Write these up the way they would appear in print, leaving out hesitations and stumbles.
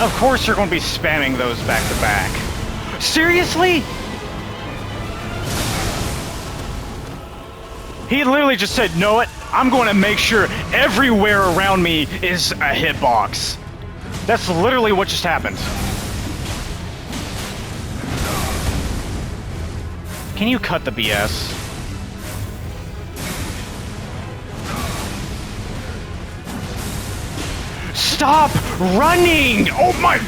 Of course you're going to be spamming those back to back. Seriously? He literally just said, know what? I'm going to make sure everywhere around me is a hitbox. That's literally what just happened. Can you cut the BS? Stop running! Oh my...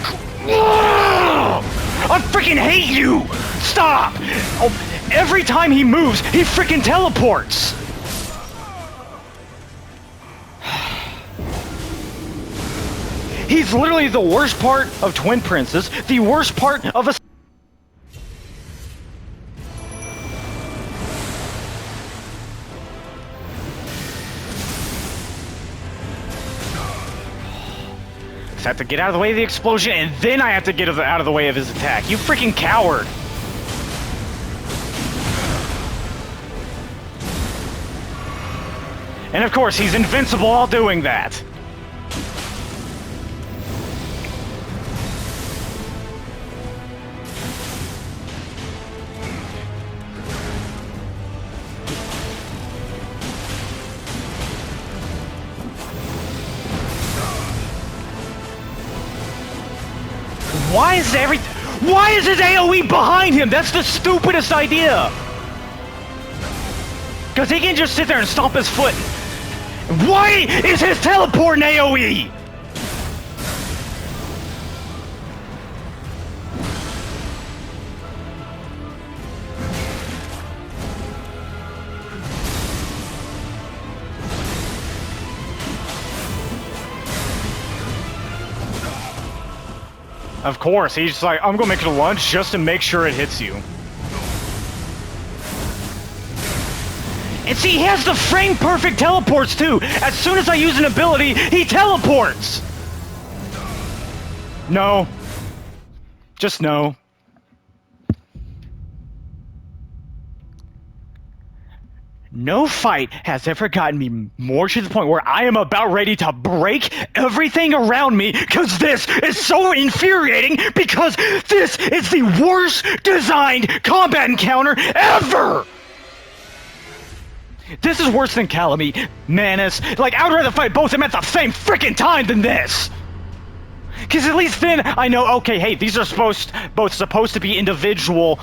I freaking hate you! Stop! Oh, every time he moves, he freaking teleports! He's literally the worst part of Twin Princess, the worst part of a... I have to get out of the way of the explosion, and then I have to get out of the way of his attack. You freaking coward! And of course, he's invincible while doing that. Why is his AoE behind him? That's the stupidest idea! Because he can just sit there and stomp his foot. Why is his teleport an AoE? Of course, he's just like, I'm gonna make it a lunge just to make sure it hits you. And see, he has the frame-perfect teleports too! As soon as I use an ability, he teleports! No. Just no. No fight has ever gotten me more to the point where I am about ready to break everything around me because this is so infuriating because this is the worst designed combat encounter ever! This is worse than Calamity, Manus. Like, I would rather fight both of them at the same freaking time than this! Because at least then I know, okay, hey, these are both supposed to be individual,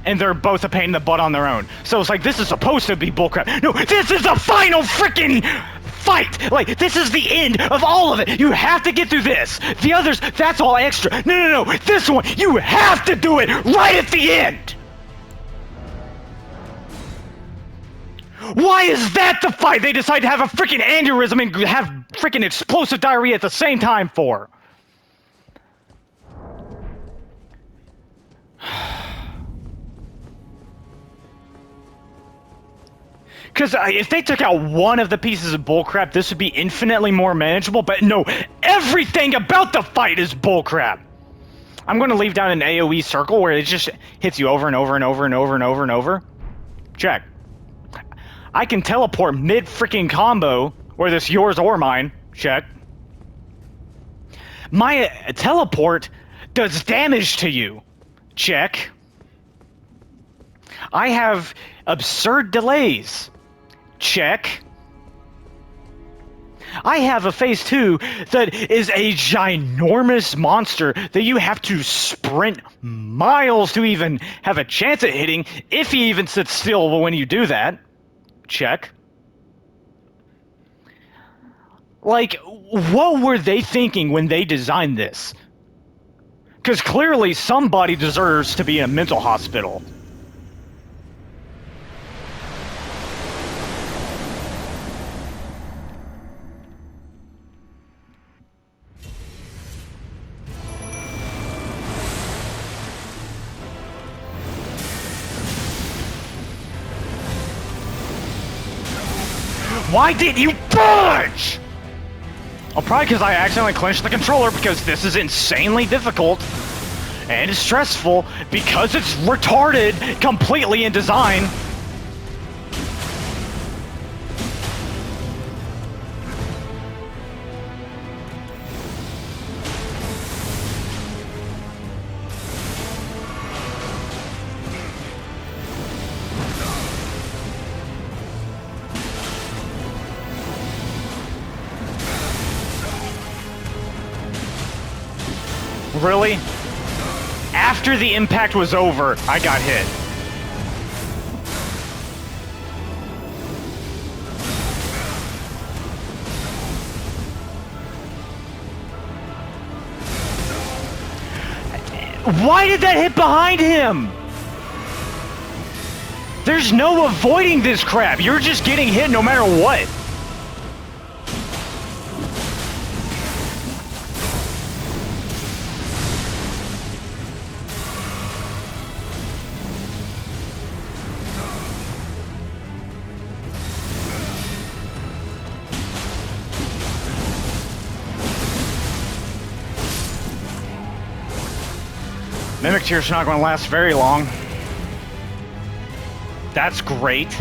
and they're both a pain in the butt on their own. So it's like, this is supposed to be bullcrap. No, this is the final freaking fight! Like, this is the end of all of it! You have to get through this! The others, that's all extra. No, this one, you have to do it right at the end! Why is that the fight they decide to have a freaking aneurysm and have freaking explosive diarrhea at the same time for? Because if they took out one of the pieces of bullcrap, this would be infinitely more manageable, but no, everything about the fight is bullcrap. I'm going to leave down an AoE circle where it just hits you over and over and over and over and over and over. Check. I can teleport mid-freaking combo, whether it's yours or mine. Check. My teleport does damage to you. Check. I have absurd delays. Check. I have a phase 2 that is a ginormous monster that you have to sprint miles to even have a chance at hitting, if he even sits still when you do that. Check. Like, what were they thinking when they designed this? Because clearly somebody deserves to be in a mental hospital. Why didn't you budge? Oh, probably because I accidentally clenched the controller because this is insanely difficult and stressful because it's retarded completely in design. Really? After the impact was over, I got hit. Why did that hit behind him? There's no avoiding this crap. You're just getting hit no matter what. Mimic Tear's not going to last very long. That's great.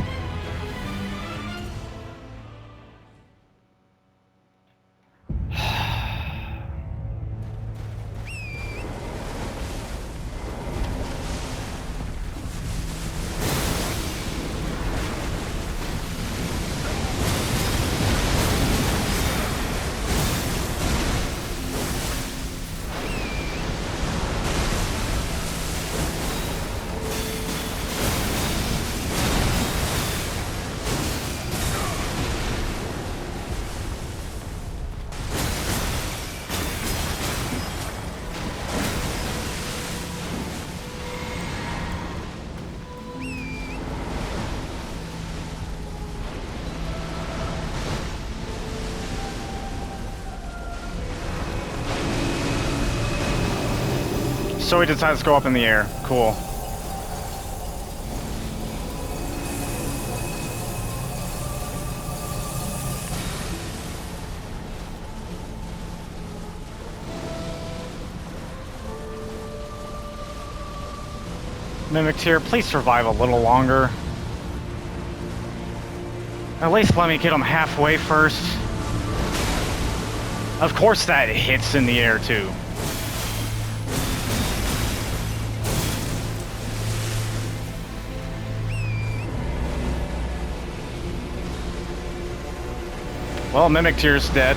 So he decides to go up in the air. Cool. Mimic Tear, please survive a little longer. At least let me get him halfway first. Of course that hits in the air too. Well, Mimic Tear's dead.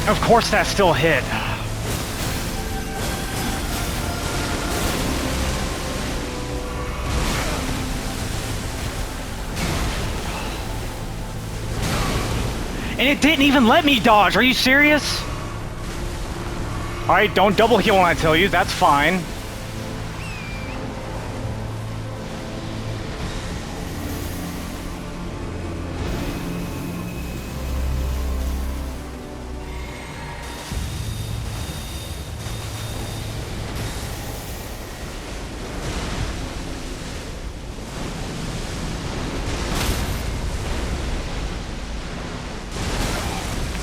Of course that still hit. And it didn't even let me dodge. Are you serious? Alright, don't double heal when I tell you. That's fine.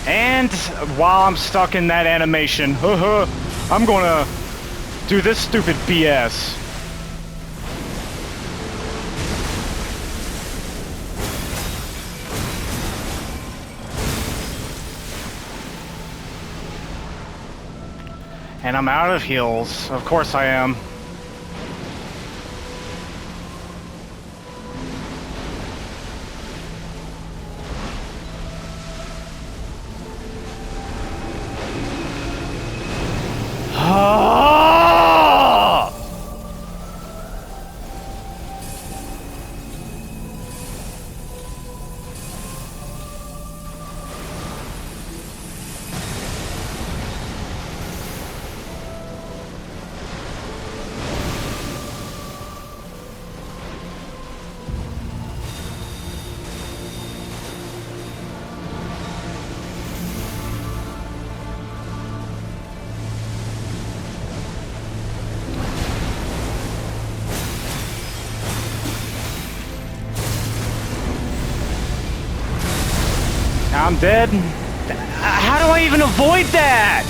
And while I'm stuck in that animation, I'm gonna do this stupid BS. And I'm out of heals. Of course I am. I'm dead. How do I even avoid that?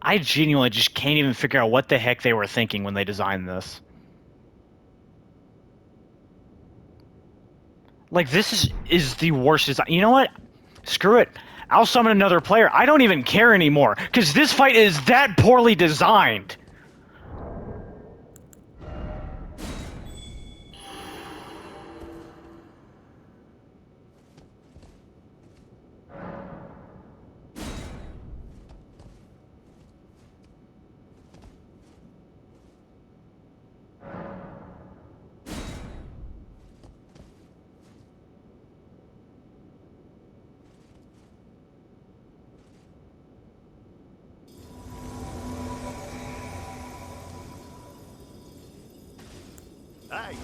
I genuinely just can't even figure out what the heck they were thinking when they designed this. Like, this is the worst design. You know what? Screw it. I'll summon another player. I don't even care anymore, because this fight is that poorly designed. Hey!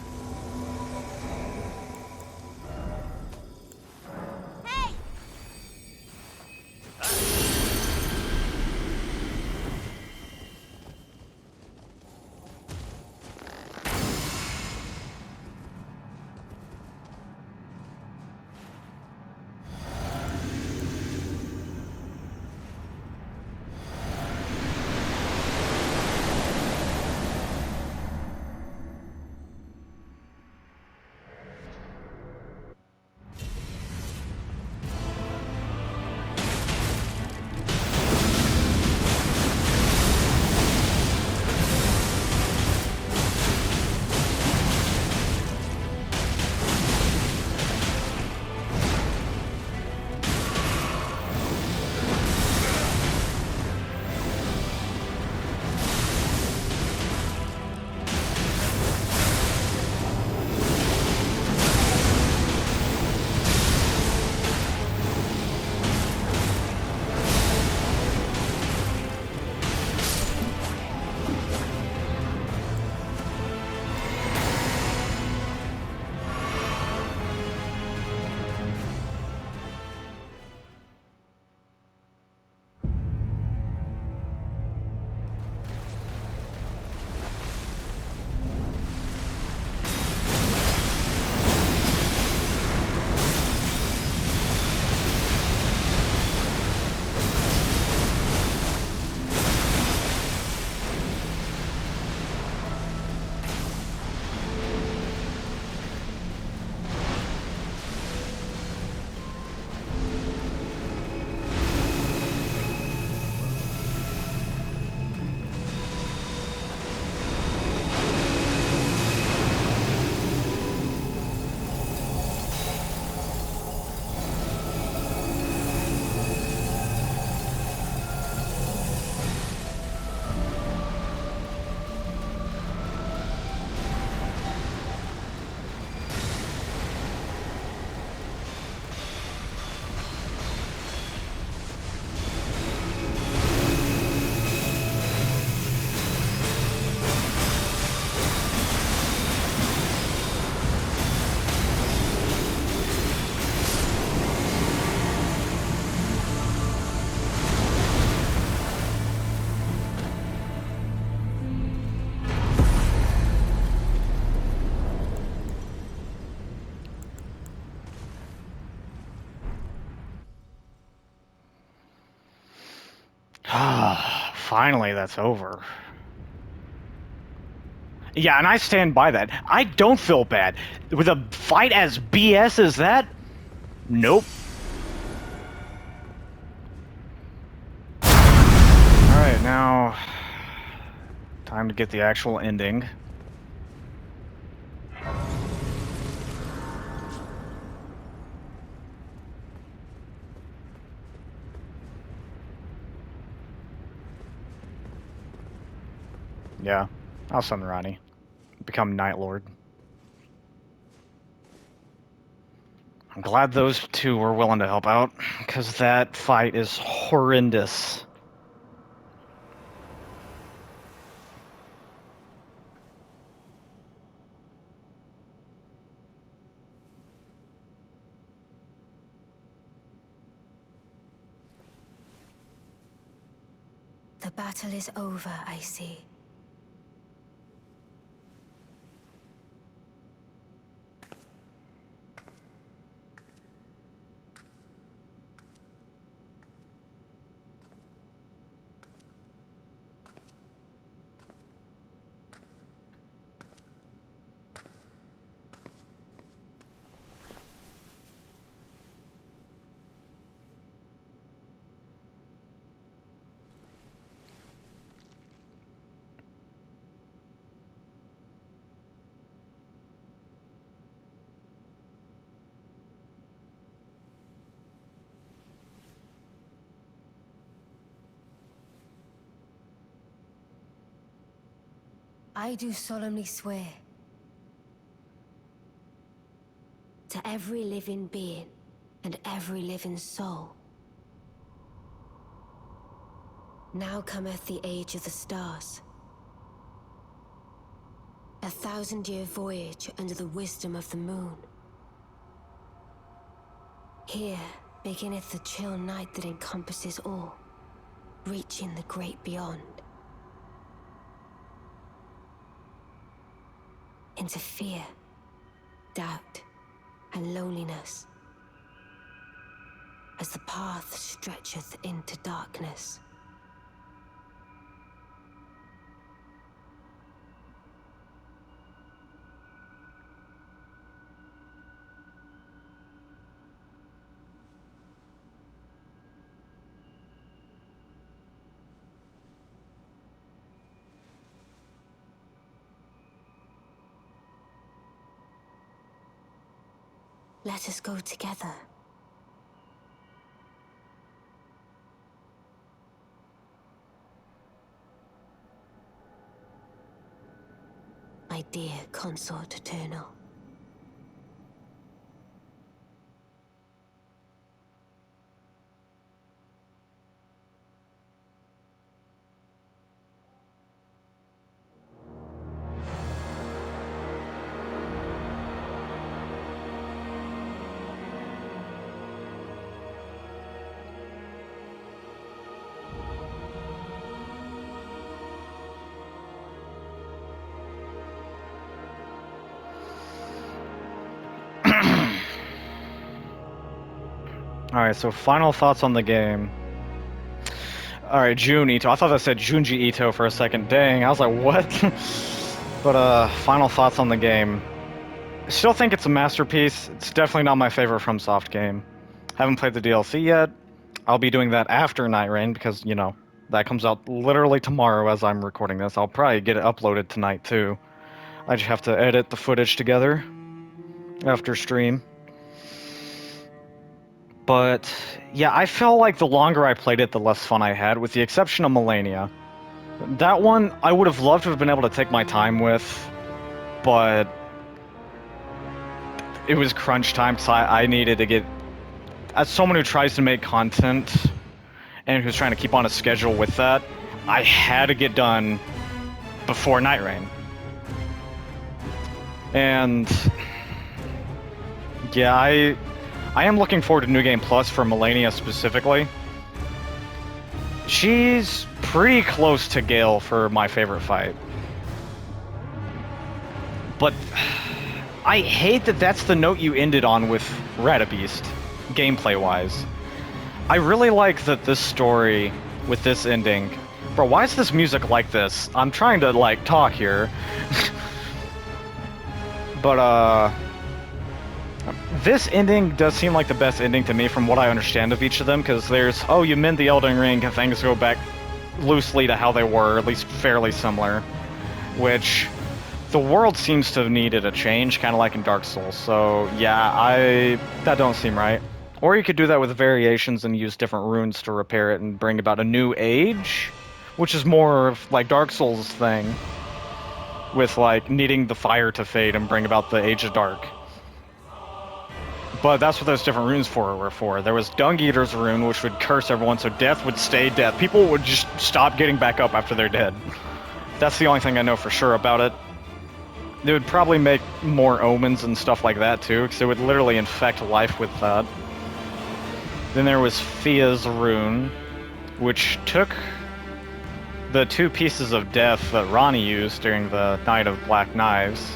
Finally, that's over. Yeah, and I stand by that. I don't feel bad. With a fight as BS as that? Nope. Alright, now... time to get the actual ending. Yeah, I'll send Ronnie. Become Night Lord. I'm glad those two were willing to help out, because that fight is horrendous. The battle is over, I see. I do solemnly swear to every living being and every living soul. Now cometh the age of the stars. 1,000-year voyage under the wisdom of the moon. Here beginneth the chill night that encompasses all, reaching the great beyond. Into fear, doubt, and loneliness, as the path stretcheth into darkness. Let us go together. My dear consort eternal. Alright, so final thoughts on the game. Alright, Jun Ito. I thought that said Junji Ito for a second. Dang, I was like, what? But, final thoughts on the game. I still think it's a masterpiece. It's definitely not my favorite FromSoft game. Haven't played the DLC yet. I'll be doing that after Night Rain because, you know, that comes out literally tomorrow as I'm recording this. I'll probably get it uploaded tonight, too. I just have to edit the footage together after stream. But, yeah, I felt like the longer I played it, the less fun I had, with the exception of Melania. That one, I would have loved to have been able to take my time with, but it was crunch time, so I needed to get... As someone who tries to make content, and who's trying to keep on a schedule with that, I had to get done before Night Rain. And... yeah, I am looking forward to New Game Plus for Melania specifically. She's pretty close to Gale for my favorite fight. But I hate that that's the note you ended on with Radabeast, gameplay-wise. I really like that this story with this ending. Bro, why is this music like this? I'm trying to, like, talk here. But, this ending does seem like the best ending to me from what I understand of each of them, because there's, oh, you mend the Elden Ring and things go back loosely to how they were, at least fairly similar, which the world seems to have needed a change, kind of like in Dark Souls, so yeah, that don't seem right. Or you could do that with variations and use different runes to repair it and bring about a new age, which is more of like Dark Souls thing, with like needing the fire to fade and bring about the Age of Dark. But that's what those different runes were for. There was Dung Eater's rune, which would curse everyone, so death would stay death. People would just stop getting back up after they're dead. That's the only thing I know for sure about it. They would probably make more omens and stuff like that too, because it would literally infect life with that. Then there was Fia's rune, which took the 2 pieces of death that Ronnie used during the Night of Black Knives,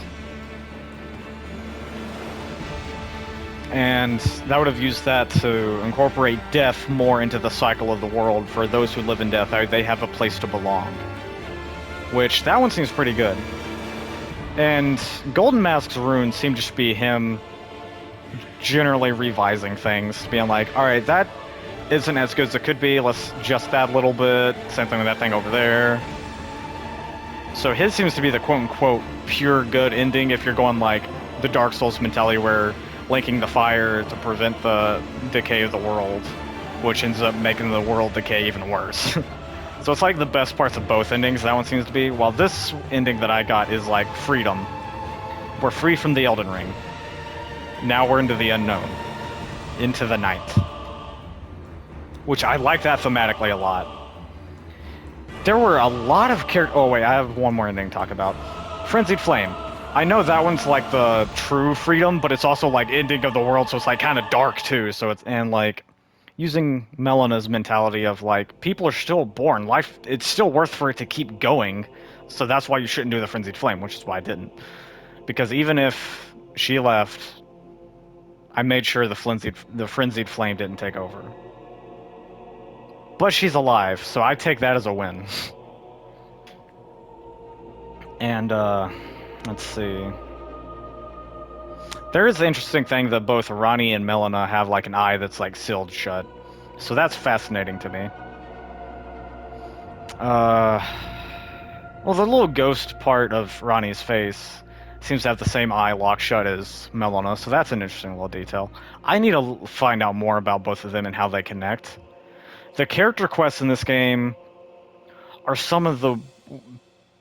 and that would have used that to incorporate death more into the cycle of the world. For those who live in death, they have a place to belong. Which, that one seems pretty good. And Golden Mask's rune seemed to just be him generally revising things, being like, alright, that isn't as good as it could be, let's adjust that a little bit, same thing with that thing over there. So his seems to be the quote-unquote pure good ending if you're going like the Dark Souls mentality where linking the fire to prevent the decay of the world, which ends up making the world decay even worse. So it's like the best parts of both endings, that one seems to be, while this ending that I got is like freedom. We're free from the Elden Ring. Now we're into the unknown. Into the night. Which I like that thematically a lot. There were a lot of characters. Oh wait, I have one more ending to talk about. Frenzied Flame. I know that one's like the true freedom, but it's also like ending of the world, so it's like kind of dark too. So it's, and like using Melena's mentality of like people are still born, life, it's still worth for it to keep going. So that's why you shouldn't do the Frenzied Flame, which is why I didn't. Because even if she left, I made sure the Frenzied Flame didn't take over. But she's alive, so I take that as a win. And, let's see. There is the interesting thing that both Ronnie and Melina have like an eye that's like sealed shut. So that's fascinating to me. Well, the little ghost part of Ronnie's face seems to have the same eye locked shut as Melina, so that's an interesting little detail. I need to find out more about both of them and how they connect. The character quests in this game are some of the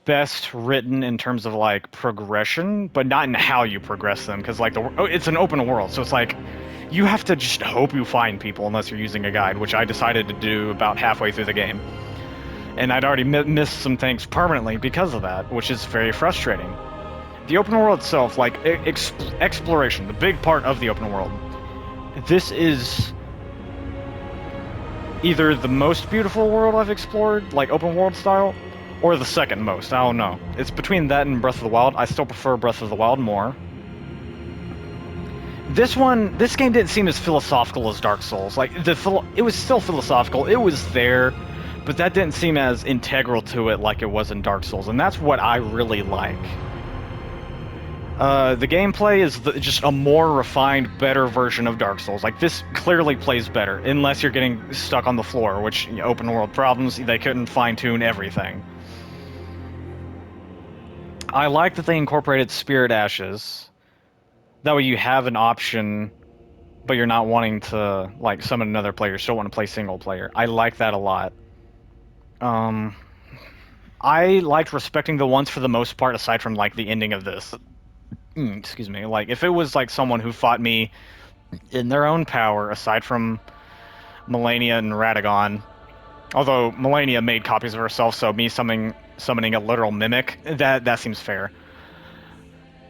best written in terms of like progression, but not in how you progress them, because like it's an open world, so it's like you have to just hope you find people unless you're using a guide, which I decided to do about halfway through the game. And I'd already missed some things permanently because of that, which is very frustrating. The open world itself, like exploration, the big part of the open world, this is either the most beautiful world I've explored, like open world style, or the second most. I don't know. It's between that and Breath of the Wild. I still prefer Breath of the Wild more. This game didn't seem as philosophical as Dark Souls. Like, it was still philosophical. It was there, but that didn't seem as integral to it like it was in Dark Souls, and that's what I really like. The gameplay is just a more refined, better version of Dark Souls. Like, this clearly plays better, unless you're getting stuck on the floor, which, you know, open world problems, they couldn't fine-tune everything. I like that they incorporated Spirit Ashes. That way you have an option, but you're not wanting to, like, summon another player. You still want to play single player. I like that a lot. I liked respecting the ones for the most part, aside from, like, the ending of this. Excuse me. Like, if it was, like, someone who fought me in their own power, aside from Melania and Radagon, although Melania made copies of herself, so me summoning a literal mimic, that seems fair.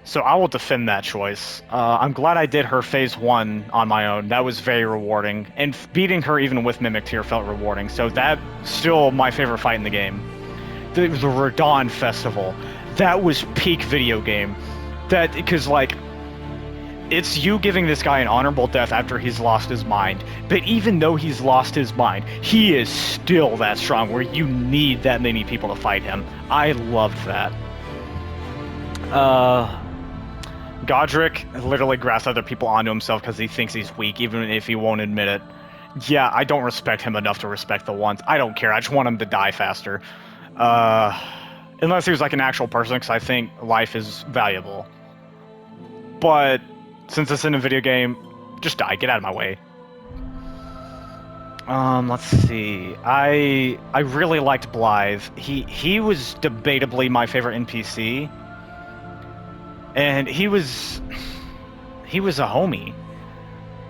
So I will defend that choice. I'm glad I did her phase 1 on my own. That was very rewarding. And beating her even with Mimic Tier felt rewarding. So that's still my favorite fight in the game. The Radon Festival. That was peak video game. Because, like, it's you giving this guy an honorable death after he's lost his mind. But even though he's lost his mind, he is still that strong where you need that many people to fight him. I loved that. Godric literally grafts other people onto himself because he thinks he's weak, even if he won't admit it. Yeah, I don't respect him enough to respect the ones. I don't care. I just want him to die faster. Unless he was like an actual person, because I think life is valuable. But since it's in a video game, just die. Get out of my way. Let's see. I really liked Blythe. He was debatably my favorite NPC. And he was a homie.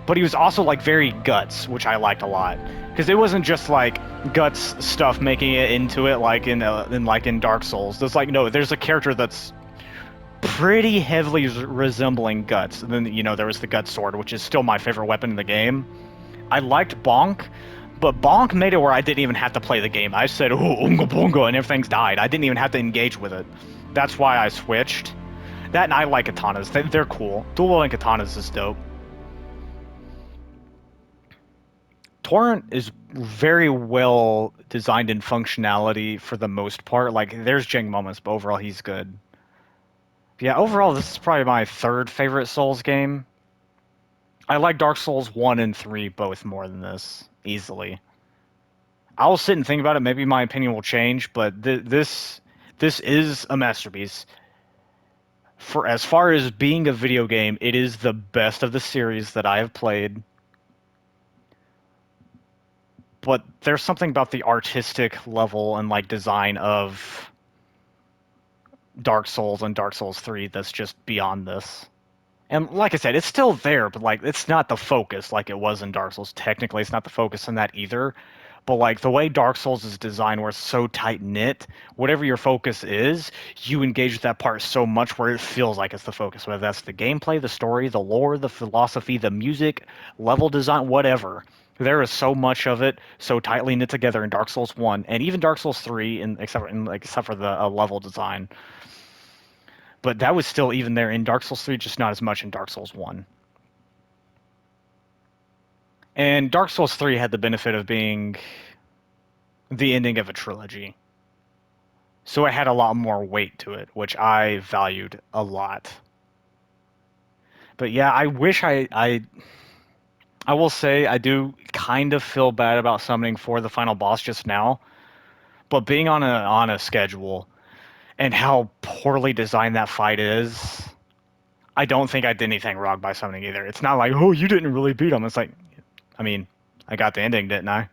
But he was also like very Guts, which I liked a lot. Because it wasn't just like Guts stuff making it into it like in Dark Souls. There's like no, there's a character that's pretty heavily resembling Guts. And then, you know, there was the Guts sword, which is still my favorite weapon in the game. I liked Bonk, but Bonk made it where I didn't even have to play the game. I said, oh, Unga Bunga, and everything's died. I didn't even have to engage with it. That's why I switched. That and I like katanas. They're cool. Dual-wielding katanas is dope. Torrent is very well designed in functionality for the most part. Like, there's jank moments, but overall he's good. Yeah, overall, this is probably my third favorite Souls game. I like Dark Souls 1 and 3 both more than this, easily. I'll sit and think about it. Maybe my opinion will change, but this is a masterpiece. For as far as being a video game, it is the best of the series that I have played. But there's something about the artistic level and like design of Dark Souls and Dark Souls 3 that's just beyond this. And like I said, it's still there, but like it's not the focus like it was in Dark Souls. Technically, it's not the focus in that either. But like the way Dark Souls is designed, where it's so tight-knit, whatever your focus is, you engage with that part so much where it feels like it's the focus. Whether that's the gameplay, the story, the lore, the philosophy, the music, level design, whatever. There is so much of it so tightly knit together in Dark Souls 1, and even Dark Souls 3, except for the level design. But that was still even there in Dark Souls 3, just not as much in Dark Souls 1. And Dark Souls 3 had the benefit of being the ending of a trilogy. So it had a lot more weight to it, which I valued a lot. But yeah, I wish I will say I do kind of feel bad about summoning for the final boss just now. But being on a schedule and how poorly designed that fight is, I don't think I did anything wrong by summoning either. It's not like, oh, you didn't really beat him. It's like, I mean, I got the ending, didn't I?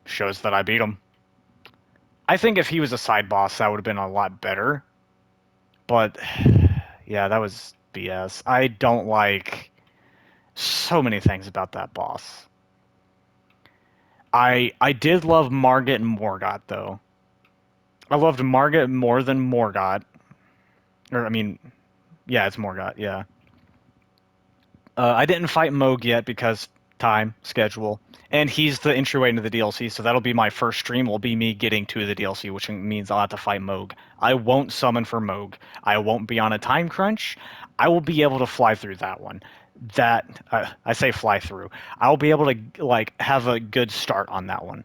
Shows that I beat him. I think if he was a side boss, that would have been a lot better. But, yeah, that was BS. I don't like so many things about that boss. I did love Margit and Morgott, though. I loved Margit more than Morgott. Or, I mean, yeah, it's Morgott, yeah. I didn't fight Moog yet because time, schedule. And he's the entryway into the DLC, so that'll be my first stream, will be me getting to the DLC, which means I'll have to fight Moog. I won't summon for Moog. I won't be on a time crunch. I will be able to fly through that one. I say fly through. I'll be able to, like, have a good start on that one.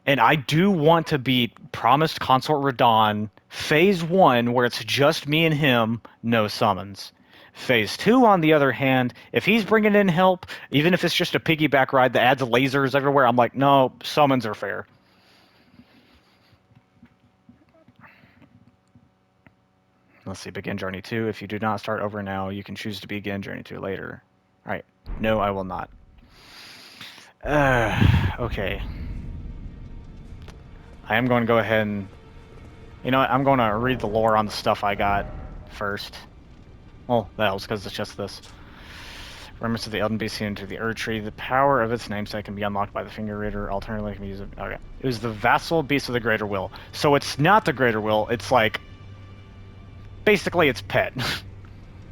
And I do want to beat Promised Consort Radahn Phase 1, where it's just me and him, no summons. Phase 2, on the other hand, if he's bringing in help, even if it's just a piggyback ride that adds lasers everywhere, I'm like, no, summons are fair. Let's see, begin Journey 2. If you do not start over now, you can choose to begin Journey 2 later. Alright, no, I will not. Okay. I am going to go ahead and... You know what, I'm going to read the lore on the stuff I got first. Well, that helps because it's just this. Remnants of the Elden Beast into the Erd Tree. The power of its namesake can be unlocked by the Finger Reader. Alternatively, can be used... Okay. It was the vassal beast of the Greater Will. So it's not the Greater Will, it's like... Basically, it's pet.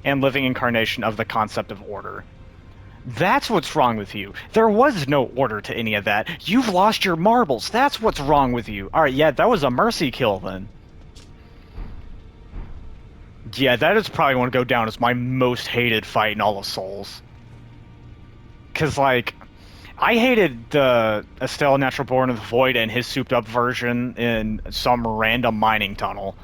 And living incarnation of the concept of order. That's what's wrong with you. There was no order to any of that. You've lost your marbles. That's what's wrong with you. Alright, yeah, that was a mercy kill then. Yeah, that is probably going to go down as my most hated fight in all of Souls. Because, like, I hated the Estelle Natural Born of the Void and his souped up version in some random mining tunnel.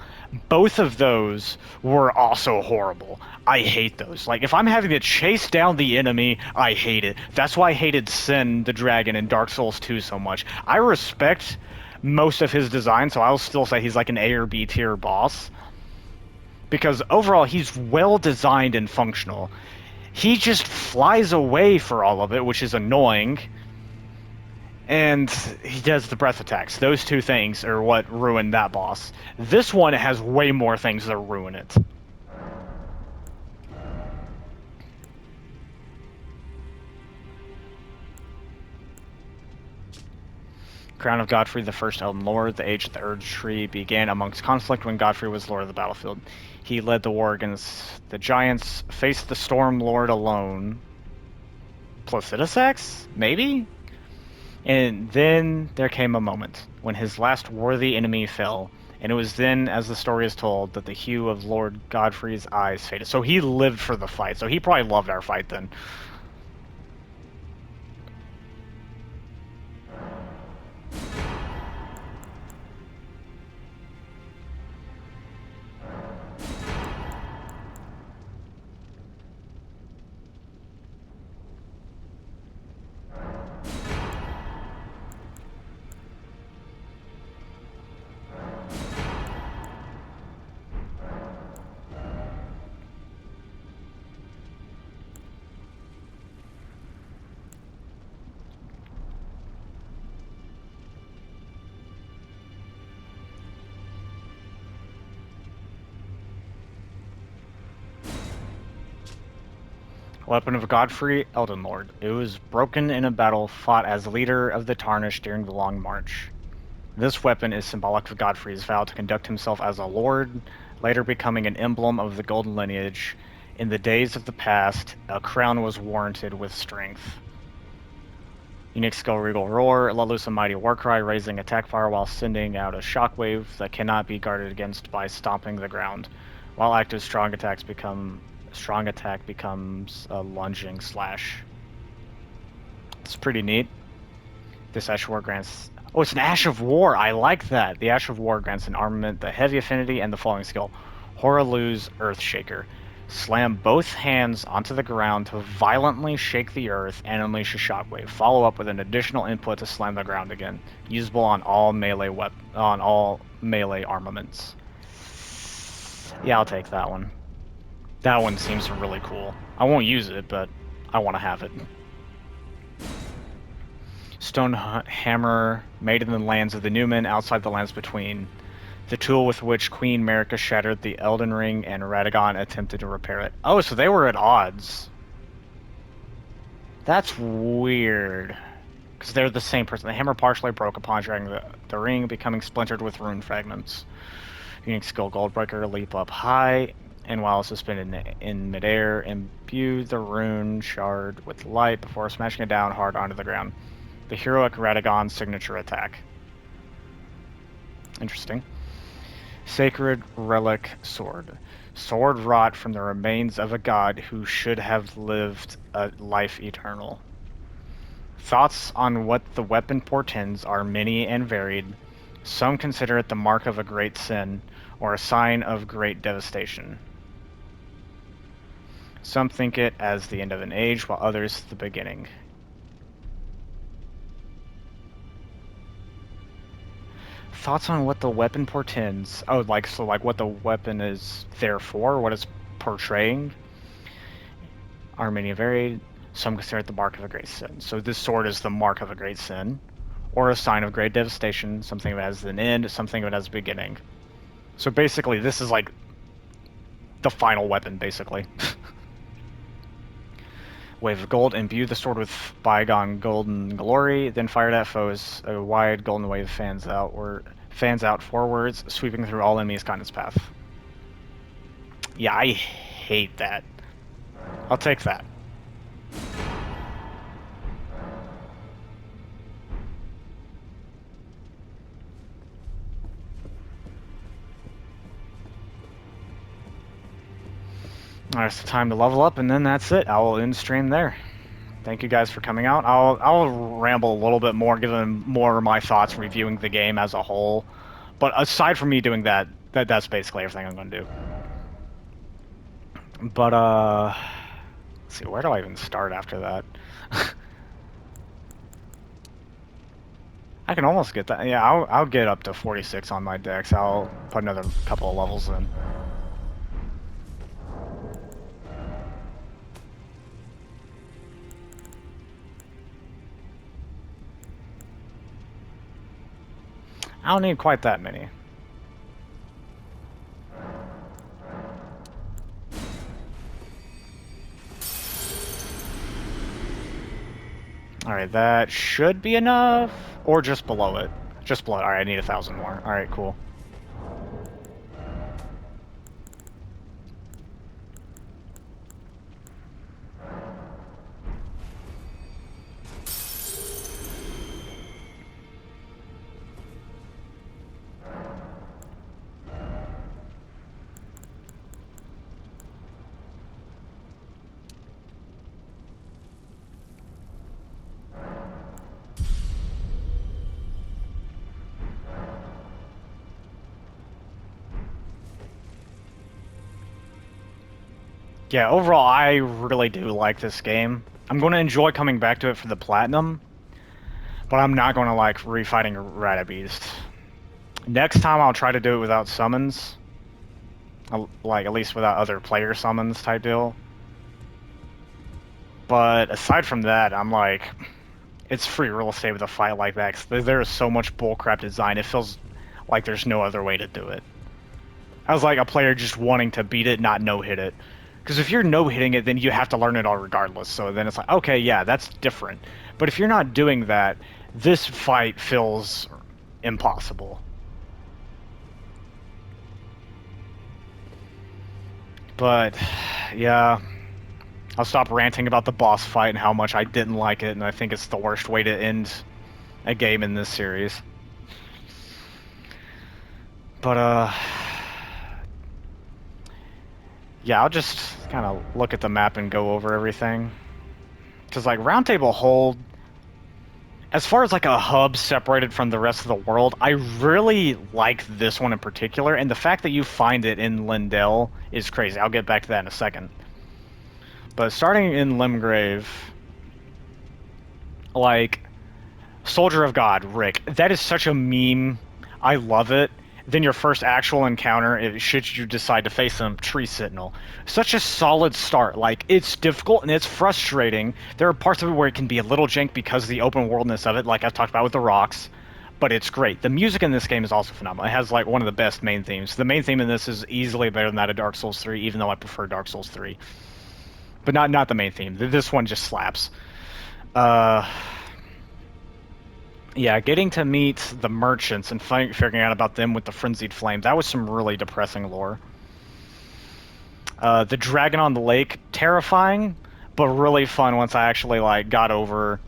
Both of those were also horrible. I hate those. Like, if I'm having to chase down the enemy, I hate it. That's why I hated Sin the Dragon in Dark Souls 2 so much. I respect most of his design, so I'll still say he's like an A or B tier boss. Because overall, he's well designed and functional. He just flies away for all of it, which is annoying. And he does the breath attacks. Those two things are what ruined that boss. This one has way more things that ruin it. Crown of Godfrey, the first Elden Lord. The Age of the Erd Tree began amongst conflict when Godfrey was Lord of the battlefield. He led the war against the giants, faced the Storm Lord alone. Placidusax? Maybe? And then there came a moment when his last worthy enemy fell, and it was then, as the story is told, that the hue of Lord Godfrey's eyes faded. So he lived for the fight, so he probably loved our fight then. Weapon of Godfrey, Elden Lord. It was broken in a battle fought as leader of the Tarnished during the Long March. This weapon is symbolic of Godfrey's vow to conduct himself as a lord, later becoming an emblem of the golden lineage. In the days of the past, a crown was warranted with strength. Unique skill Regal Roar, let loose a mighty war cry, raising attack fire while sending out a shockwave that cannot be guarded against by stomping the ground. While active, strong attack becomes a lunging slash. It's pretty neat. This Ash of War grants... Oh, it's an Ash of War! I like that! The Ash of War grants an armament, the heavy affinity, and the following skill. Horalu's Earthshaker. Slam both hands onto the ground to violently shake the earth and unleash a shockwave. Follow up with an additional input to slam the ground again. Usable on all melee armaments. Yeah, I'll take that one. That one seems really cool. I won't use it, but I want to have it. Stone hammer made in the lands of the Newman, outside the lands between. The tool with which Queen Marika shattered the Elden Ring and Radagon attempted to repair it. Oh, so they were at odds. That's weird. Because they're the same person. The hammer partially broke upon dragging the ring, becoming splintered with rune fragments. Unique skill Goldbreaker, leap up high, and while suspended in midair, imbue the rune shard with light before smashing it down hard onto the ground. The heroic Radagon signature attack. Interesting. Sacred Relic Sword. Sword wrought from the remains of a god who should have lived a life eternal. Thoughts on what the weapon portends are many and varied. Some consider it the mark of a great sin, or a sign of great devastation. Some think it as the end of an age, while others the beginning. Thoughts on what the weapon portends? Oh, like what the weapon is there for, what it's portraying, are many varied. Some consider it the mark of a great sin. So this sword is the mark of a great sin, or a sign of great devastation. Some think of it as an end, some think of it as a beginning. So basically, this is like the final weapon, basically. Wave of gold, imbue the sword with bygone golden glory, then fire at foes. A wide golden wave fans out forwards, sweeping through all enemies on its path. Yeah, I hate that. I'll take that. Alright, it's time to level up, and then that's it. I will end stream there. Thank you guys for coming out. I'll ramble a little bit more, giving more of my thoughts, reviewing the game as a whole. But aside from me doing that, that's basically everything I'm going to do. But let's see, where do I even start after that? I can almost get that. Yeah, I'll get up to 46 on my decks. I'll put another couple of levels in. I don't need quite that many. Alright, that should be enough. Or just below it. Just below it. Alright, I need 1,000 more. Alright, cool. Yeah, overall, I really do like this game. I'm going to enjoy coming back to it for the platinum, but I'm not going to like refighting Radabeast. Next time, I'll try to do it without summons, like at least without other player summons type deal. But aside from that, I'm like, it's free real estate with a fight like that. 'Cause there is so much bullcrap design. It feels like there's no other way to do it. I was like a player just wanting to beat it, not no-hit it. Because if you're no-hitting it, then you have to learn it all regardless. So then it's like, okay, yeah, that's different. But if you're not doing that, this fight feels impossible. But, yeah, I'll stop ranting about the boss fight and how much I didn't like it, and I think it's the worst way to end a game in this series. But, yeah, I'll just kind of look at the map and go over everything. Because, like, Roundtable Hold, as far as, like, a hub separated from the rest of the world, I really like this one in particular, and the fact that you find it in Lindell is crazy. I'll get back to that in a second. But starting in Limgrave, like, Soldier of God, Rick, that is such a meme. I love it. Then your first actual encounter, should you decide to face him, Tree Sentinel. Such a solid start. Like, it's difficult and it's frustrating. There are parts of it where it can be a little jank because of the open worldness of it, like I've talked about with the rocks. But it's great. The music in this game is also phenomenal. It has, like, one of the best main themes. The main theme in this is easily better than that of Dark Souls 3, even though I prefer Dark Souls 3. But not the main theme. This one just slaps. Yeah, getting to meet the merchants and figuring out about them with the frenzied flame, that was some really depressing lore. The dragon on the lake, terrifying, but really fun once I actually like got over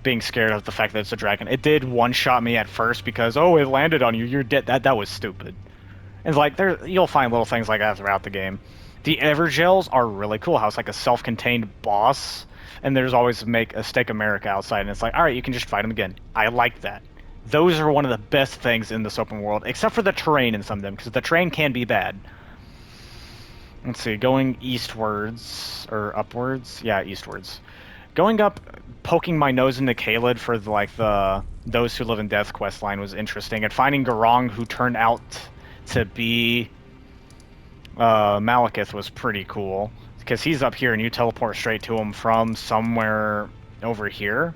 being scared of the fact that it's a dragon. It did one-shot me at first because, oh, it landed on you, you're dead. That was stupid. And like, you'll find little things like that throughout the game. The Evergels are really cool, how it's like a self-contained boss, and there's always a Stake America outside, and it's like, alright, you can just fight him again. I like that. Those are one of the best things in this open world, except for the terrain in some of them, because the terrain can be bad. Let's see, going eastwards, or upwards? Yeah, eastwards. Going up, poking my nose into Caelid for Those Who Live in Death quest line was interesting, and finding Garong, who turned out to be Malekith, was pretty cool. Because he's up here and you teleport straight to him from somewhere over here.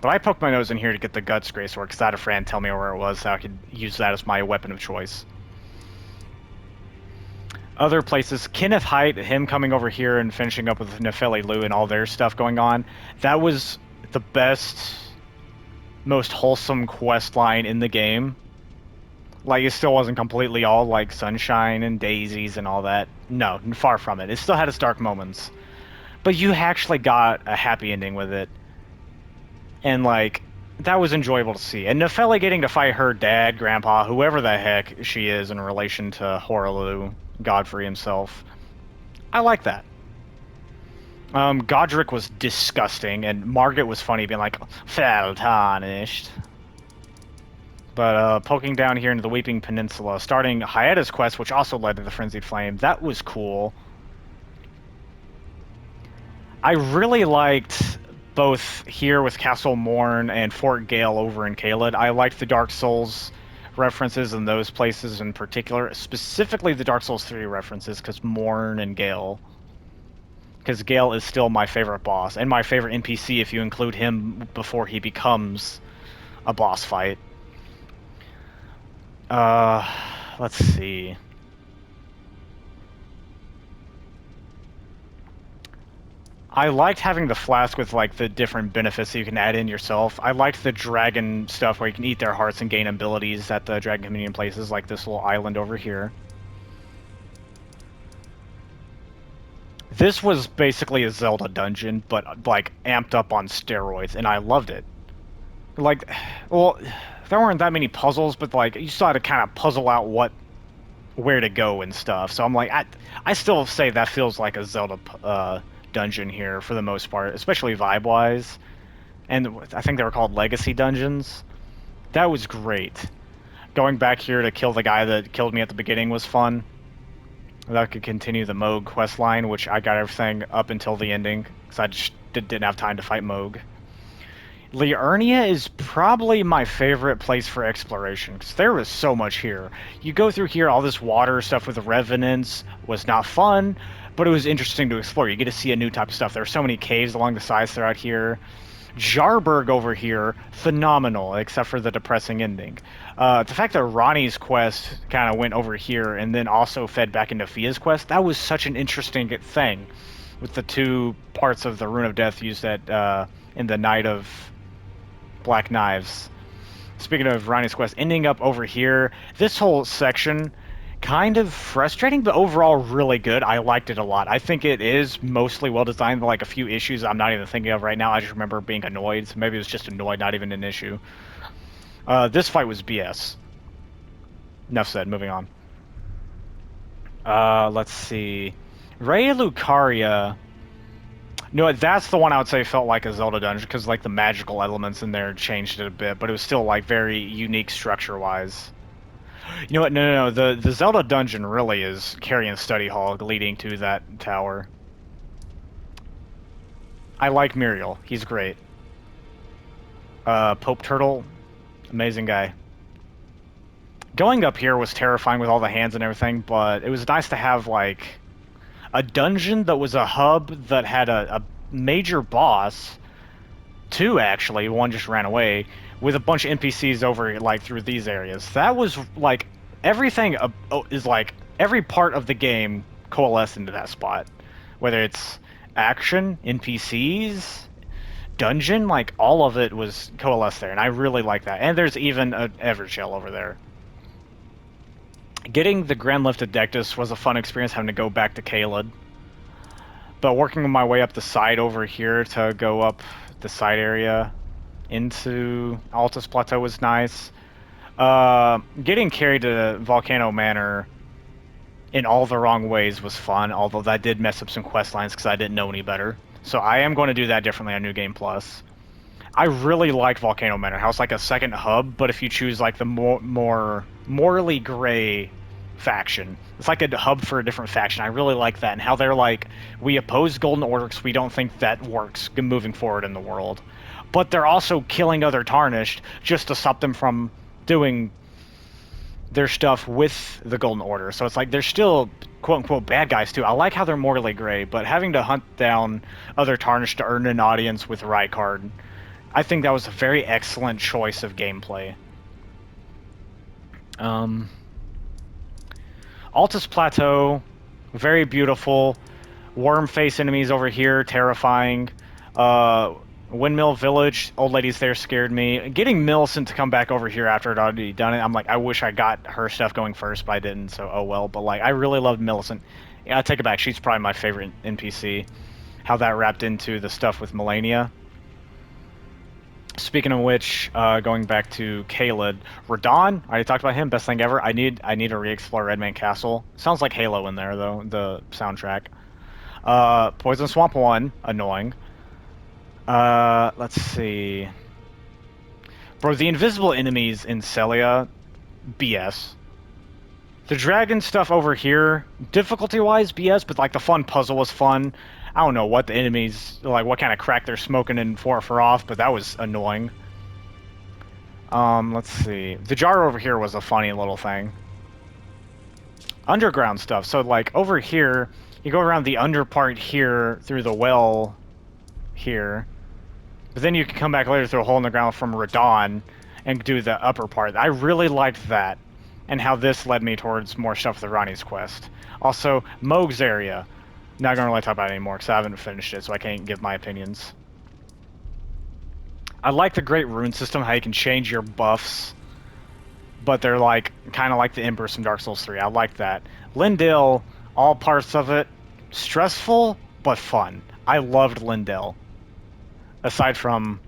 But I poked my nose in here to get the Guts Grace Sword because I had a friend tell me where it was so I could use that as my weapon of choice. Other places, Kenneth Height, him coming over here and finishing up with Nefeli Lu and all their stuff going on, that was the best, most wholesome quest line in the game. Like, it still wasn't completely all, like, sunshine and daisies and all that. No, far from it. It still had its dark moments. But you actually got a happy ending with it. And, like, that was enjoyable to see. And Nefeli getting to fight her dad, grandpa, whoever the heck she is in relation to Horaloo, Godfrey himself. I like that. Godric was disgusting, and Margaret was funny, being like, fell tarnished. But poking down here into the Weeping Peninsula, starting Hyeda's quest, which also led to the Frenzied Flame, that was cool. I really liked both here with Castle Morn and Fort Gale over in Caelid. I liked the Dark Souls references in those places in particular, specifically the Dark Souls 3 references, because Morn and Gale. Because Gale is still my favorite boss, and my favorite NPC if you include him before he becomes a boss fight. Let's see. I liked having the flask with, like, the different benefits that you can add in yourself. I liked the dragon stuff where you can eat their hearts and gain abilities at the Dragon Communion places, like this little island over here. This was basically a Zelda dungeon, but, like, amped up on steroids, and I loved it. Like, well, there weren't that many puzzles, but, like, you still had to kind of puzzle out where to go and stuff. So I'm like, I still say that feels like a Zelda, dungeon here for the most part, especially vibe-wise. And I think they were called Legacy Dungeons. That was great. Going back here to kill the guy that killed me at the beginning was fun. That could continue the Moog quest line, which I got everything up until the ending, because I just didn't have time to fight Moog. Liurnia is probably my favorite place for exploration, because there was so much here. You go through here, all this water stuff with the Revenants was not fun, but it was interesting to explore. You get to see a new type of stuff. There are so many caves along the sides throughout here. Jarburg over here, phenomenal, except for the depressing ending. The fact that Ronnie's quest kind of went over here and then also fed back into Fia's quest, that was such an interesting thing, with the two parts of the Rune of Death used at in the Night of Black Knives. Speaking of Ronnie's quest, ending up over here, this whole section, kind of frustrating, but overall really good. I liked it a lot. I think it is mostly well designed, but like a few issues I'm not even thinking of right now. I just remember being annoyed, so maybe it was just annoyed, not even an issue. This fight was BS. Enough said, moving on. Let's see. Ray Lucaria. No, that's the one I would say felt like a Zelda dungeon, because like the magical elements in there changed it a bit, but it was still like very unique structure-wise. You know what? No. The Zelda dungeon really is Carrion Study Hall leading to that tower. I like Muriel. He's great. Pope Turtle, amazing guy. Going up here was terrifying with all the hands and everything, but it was nice to have like a dungeon that was a hub that had a major boss. Two actually. One just ran away. With a bunch of NPCs over, like, through these areas. That was, like, everything is, like, every part of the game coalesced into that spot. Whether it's action, NPCs, dungeon, like, all of it was coalesced there, and I really like that. And there's even an Evershell over there. Getting the Grand Lift Adectus was a fun experience, having to go back to Caelid. But working my way up the side over here to go up the side area into Altus Plateau was nice. Getting carried to Volcano Manor in all the wrong ways was fun, although that did mess up some quest lines because I didn't know any better. So I am going to do that differently on New Game Plus. I really liked Volcano Manor, how it's like a second hub, but if you choose like the more morally gray faction, it's like a hub for a different faction. I really like that, and how they're like, we oppose Golden Order because we don't think that works moving forward in the world. But they're also killing other Tarnished just to stop them from doing their stuff with the Golden Order. So it's like they're still quote-unquote bad guys too. I like how they're morally gray, but having to hunt down other Tarnished to earn an audience with Rykard, I think that was a very excellent choice of gameplay. Altus Plateau, very beautiful. Worm face enemies over here, terrifying. Windmill Village, old ladies there scared me. Getting Millicent to come back over here after I'd already done it, I'm like, I wish I got her stuff going first, but I didn't, so oh well. But like, I really loved Millicent. Yeah, I take it back, she's probably my favorite NPC. How that wrapped into the stuff with Melania. Speaking of which, going back to Caelid, Radon, I already talked about him, best thing ever. I need to re-explore Redman Castle. Sounds like Halo in there though, the soundtrack. Poison Swamp 1, annoying. Let's see. Bro, the invisible enemies in Celia, BS. The dragon stuff over here, difficulty-wise, BS, but like the fun puzzle was fun. I don't know what the enemies, like what kind of crack they're smoking in for off, but that was annoying. Let's see. The jar over here was a funny little thing. Underground stuff. So like over here, you go around the under part here through the well here. But then you can come back later through a hole in the ground from Radon and do the upper part. I really liked that, and how this led me towards more stuff with the Ronnie's quest. Also, Moog's area. Not gonna really talk about it anymore because I haven't finished it, so I can't give my opinions. I like the Great Rune system, how you can change your buffs, but they're like kind of like the Embers from Dark Souls 3. I like that. Lindale, all parts of it, stressful but fun. I loved Lindale. Aside from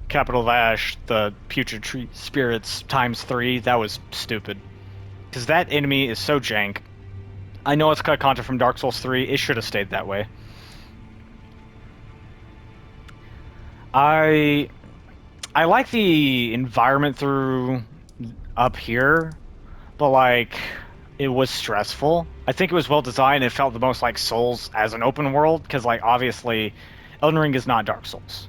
Capital Vash, the Putrid Tree Spirits ×3, that was stupid. Because that enemy is so jank. I know it's cut content from Dark Souls 3, it should have stayed that way. I like the environment through up here, but like it was stressful. I think it was well designed. It felt the most like Souls as an open world, because like obviously Elden Ring is not Dark Souls.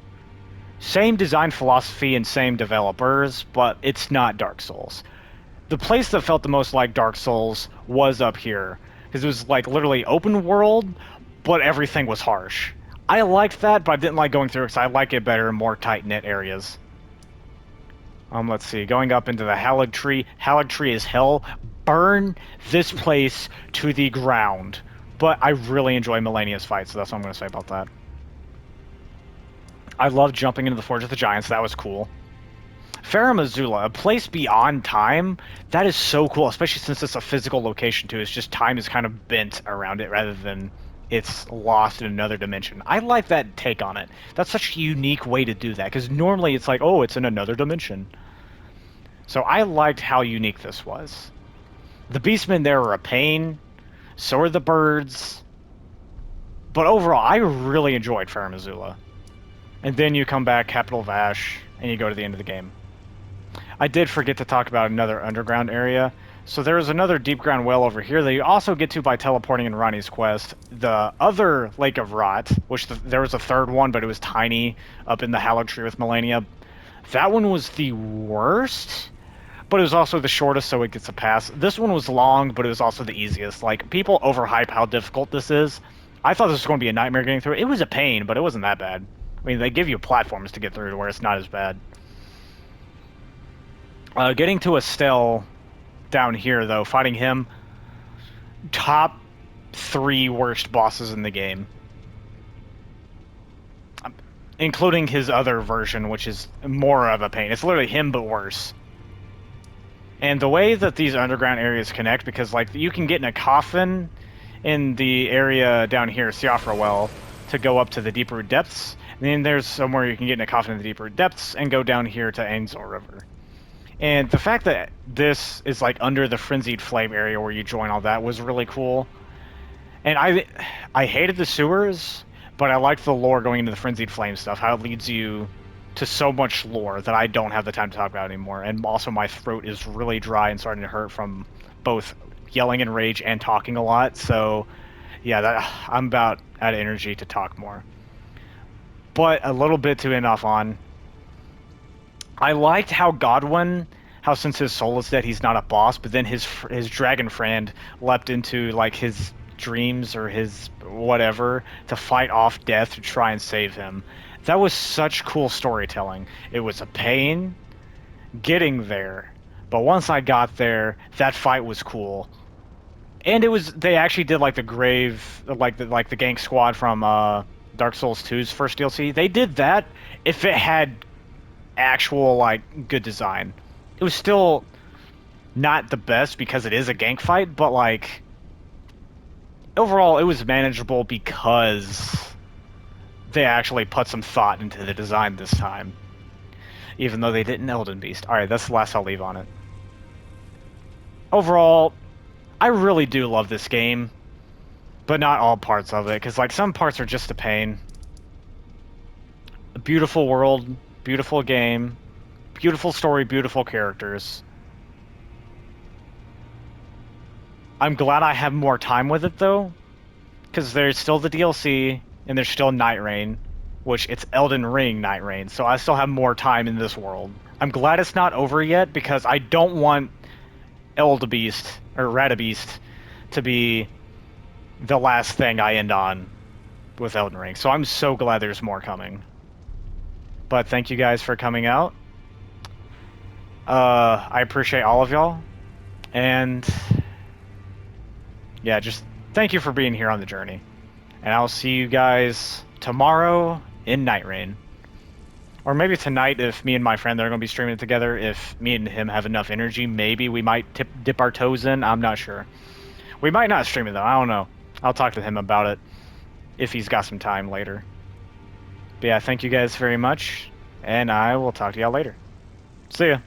Same design philosophy and same developers, but it's not Dark Souls. The place that felt the most like Dark Souls was up here, because it was like literally open world, but everything was harsh. I liked that, but I didn't like going through it because I like it better in more tight-knit areas. Let's see. Going up into the Halig Tree. Halig Tree is hell. Burn this place to the ground. But I really enjoy Melania's fight, so that's what I'm going to say about that. I love jumping into the Forge of the Giants. That was cool. Farum Azula, a place beyond time. That is so cool, especially since it's a physical location, too. It's just time is kind of bent around it rather than it's lost in another dimension. I like that take on it. That's such a unique way to do that, because normally it's like, oh, it's in another dimension. So I liked how unique this was. The beastmen there are a pain, so are the birds, but overall, I really enjoyed Farum Azula. And then you come back, Capital Vash, and you go to the end of the game. I did forget to talk about another underground area. So there is another deep ground well over here that you also get to by teleporting in Ronnie's quest. The other Lake of Rot, which there was a third one, but it was tiny, up in the Halig Tree with Melania. That one was the worst, but it was also the shortest, so it gets a pass. This one was long, but it was also the easiest. Like, people overhype how difficult this is. I thought this was going to be a nightmare getting through. It was a pain, but it wasn't that bad. I mean, they give you platforms to get through to where it's not as bad. Getting to Estelle down here, though, fighting him, top 3 worst bosses in the game. Including his other version, which is more of a pain. It's literally him, but worse. And the way that these underground areas connect, because, like, you can get in a coffin in the area down here, Siofra Well, to go up to the deeper depths. And then there's somewhere you can get in a coffin in the deeper depths and go down here to Ainzel River. And the fact that this is like under the Frenzied Flame area where you join all that was really cool. And I hated the sewers, but I liked the lore going into the Frenzied Flame stuff, how it leads you to so much lore that I don't have the time to talk about anymore. And also my throat is really dry and starting to hurt from both yelling in rage and talking a lot. So yeah, I'm about out of energy to talk more. But a little bit to end off on, I liked how Godwin, how since his soul is dead, he's not a boss, but then his dragon friend leapt into like his dreams or his whatever to fight off death to try and save him. That was such cool storytelling. It was a pain getting there, but once I got there, that fight was cool. And they actually did like the grave, like the gank squad from Dark Souls 2's first DLC. They did that if it had actual like good design. It was still not the best because it is a gank fight, but like overall it was manageable because they actually put some thought into the design this time, even though they didn't Elden Beast. Alright, that's the last I'll leave on it. Overall, I really do love this game. But not all parts of it, because like some parts are just a pain. A beautiful world, beautiful game, beautiful story, beautiful characters. I'm glad I have more time with it though, because there's still the DLC and there's still Night Rain, which it's Elden Ring Night Rain, so I still have more time in this world. I'm glad it's not over yet because I don't want Eldebeast or Radabeast to be the last thing I end on with Elden Ring. So I'm so glad there's more coming. But thank you guys for coming out. I appreciate all of y'all. And yeah, just thank you for being here on the journey. And I'll see you guys tomorrow in Night Rain. Or maybe tonight if me and my friend are going to be streaming it together. If me and him have enough energy, maybe we might dip our toes in. I'm not sure. We might not stream it though. I don't know. I'll talk to him about it if he's got some time later. But yeah, thank you guys very much. And I will talk to y'all later. See ya.